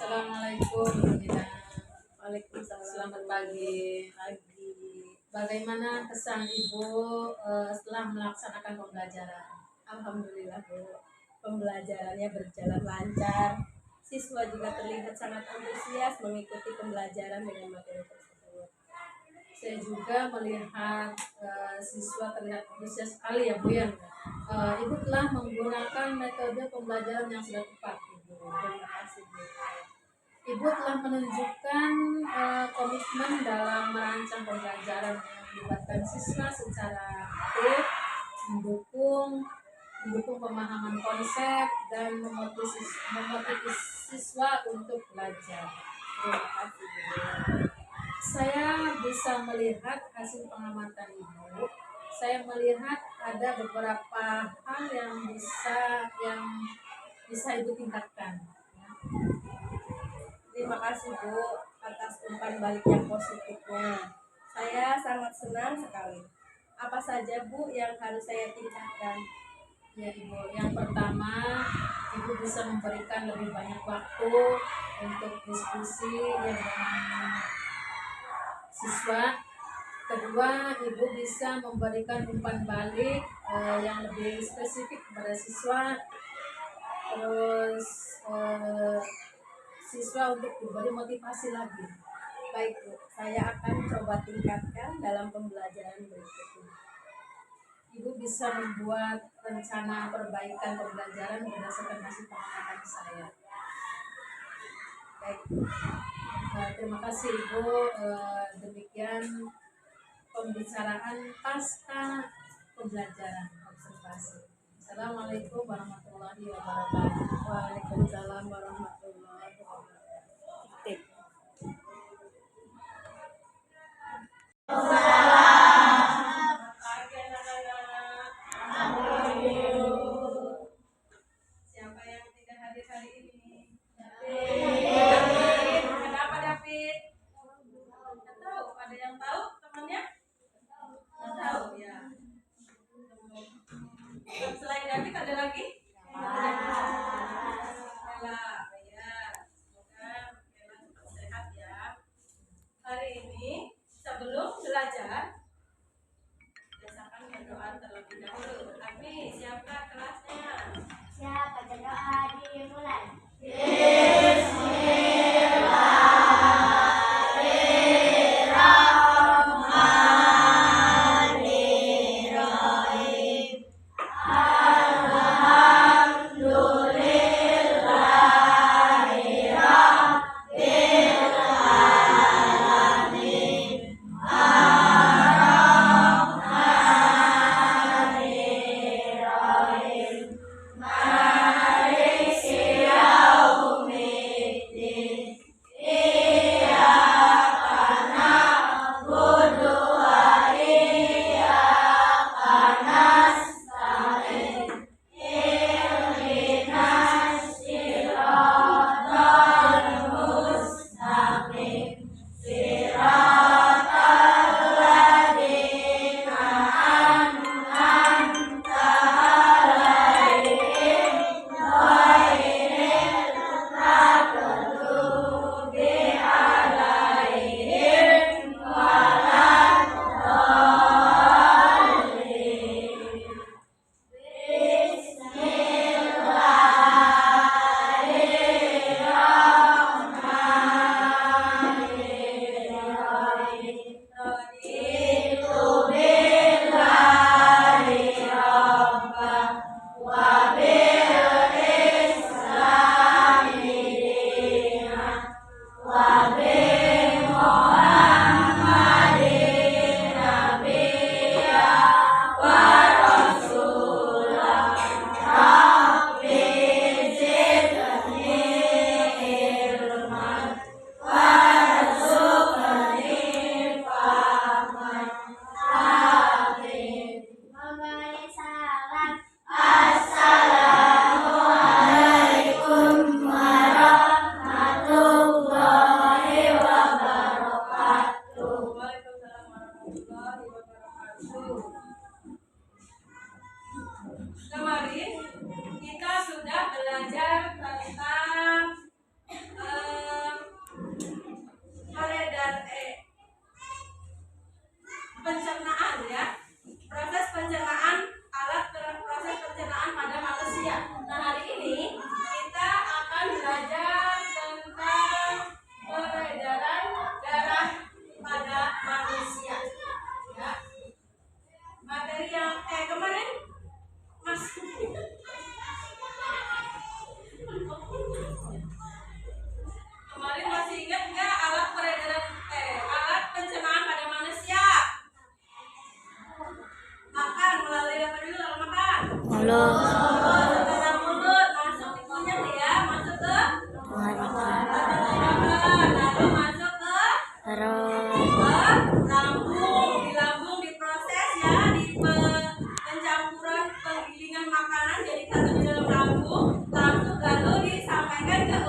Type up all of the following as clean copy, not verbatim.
Assalamualaikum Bu Dina. Waalaikumsalam. Selamat pagi. Bagaimana kesan Ibu setelah melaksanakan pembelajaran? Alhamdulillah Bu, pembelajarannya berjalan lancar. Siswa juga terlihat sangat antusias mengikuti pembelajaran dengan materi tersebut. Saya juga melihat siswa terlihat antusias sekali ya Bu ya. Ibu telah menggunakan metode pembelajaran yang sudah tepat Ibu. Terima kasih Bu. Ibu telah menunjukkan komitmen dalam merancang pembelajaran yang melibatkan siswa secara aktif, mendukung pemahaman konsep dan memotivasi siswa untuk belajar. Terima kasih Bu. Saya bisa melihat hasil pengamatan Ibu. Saya melihat ada beberapa hal yang bisa Ibu tingkatkan. Terima kasih Bu atas umpan balik yang positifnya. Saya sangat senang sekali. Apa saja Bu yang harus saya tingkatkan? Ya Ibu, yang pertama Ibu bisa memberikan lebih banyak waktu untuk diskusi dengan siswa. Kedua, Ibu bisa memberikan umpan balik yang lebih spesifik kepada siswa. Terus siswa untuk diberi motivasi lagi. Baik Bu, saya akan coba tingkatkan dalam pembelajaran berikutnya. Ibu bisa membuat rencana perbaikan pembelajaran berdasarkan hasil pengamatan saya. Baik. Terima kasih Ibu. Demikian pembicaraan pasca pembelajaran observasi. Assalamualaikum warahmatullahi wabarakatuh. Waalaikumsalam warahmatullahi wabarakatuh. Tip. Siapa yang tidak hadir hari ini? David. Kenapa David? Tidak tahu. Ada yang tahu temannya? Tidak tahu ya. Selain David ada lagi? Ella, ya. Semoga Ella tetap sehat ya. Hari ini sebelum belajar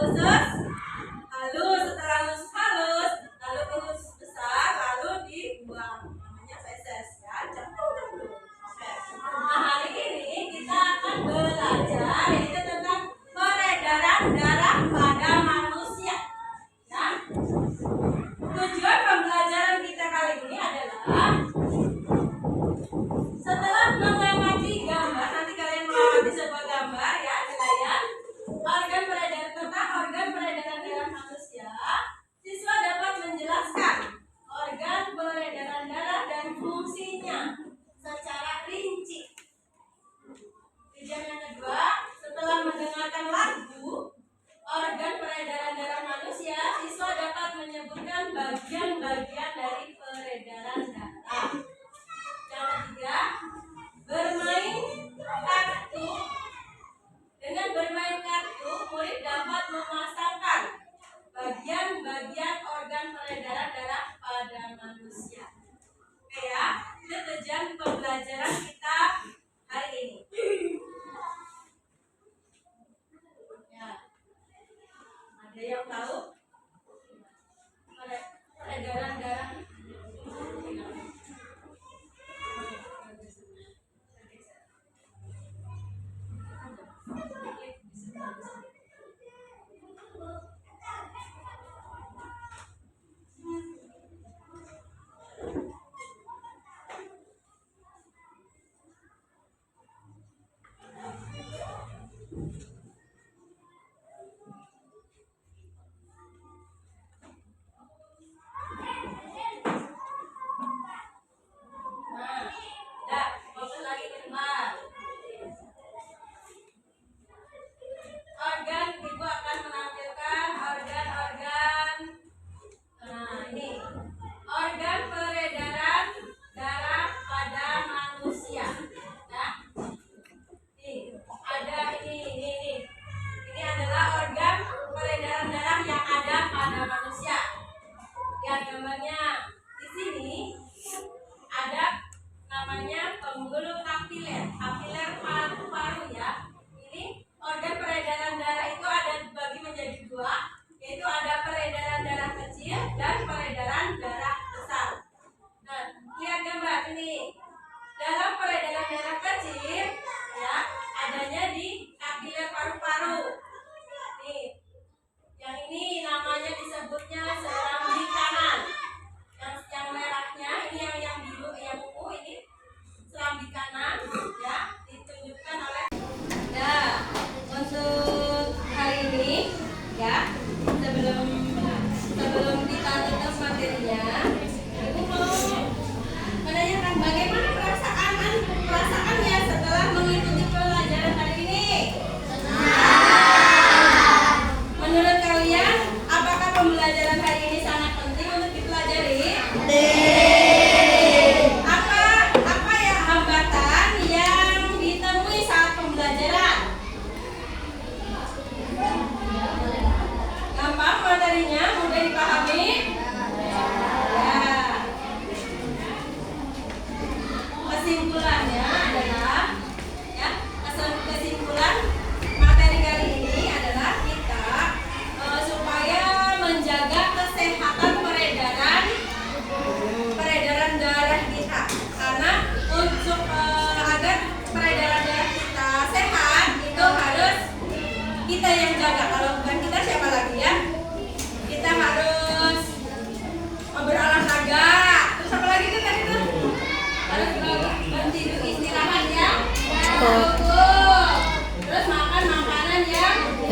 usus halus, setelah usus halus lalu ke usus besar lalu dibuang, namanya feses ya. Cemplung. Nah, hari ini kita akan belajar yaitu tentang peredaran darah pada manusia ya. Tujuan pembelajaran kita kali ini adalah setelah mengamati gambar, nanti kalian mengamati sebuah gambar ya di layar, organ peredaran tentang organ peredaran darah manusia, siswa dapat menjelaskan organ peredaran darah dan fungsinya secara rinci. Tujuan yang kedua, setelah mendengarkan lagu organ peredaran darah manusia, siswa dapat menyebutkan bagian-bagian dari peredaran darah. Yang ketiga, bermain kartu. Dengan bermain kartu, murid dapat memasangkan bagian-bagian organ peredaran darah pada manusia. Oke ya, itu tujuan pembelajaran kita hari ini. Ya, ada yang tahu peredaran darah?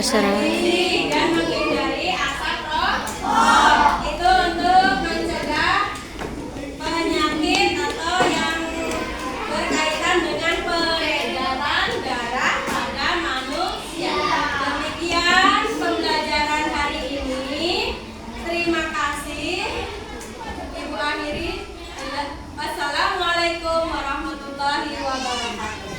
Terserah. Dan menghindari asap rokok. Itu untuk mencegah penyakit atau yang berkaitan dengan peredaran darah pada manusia. Demikian pembelajaran hari ini. Terima kasih. Ibu akhiri. Wassalamualaikum warahmatullahi wabarakatuh.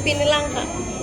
Pini Langka.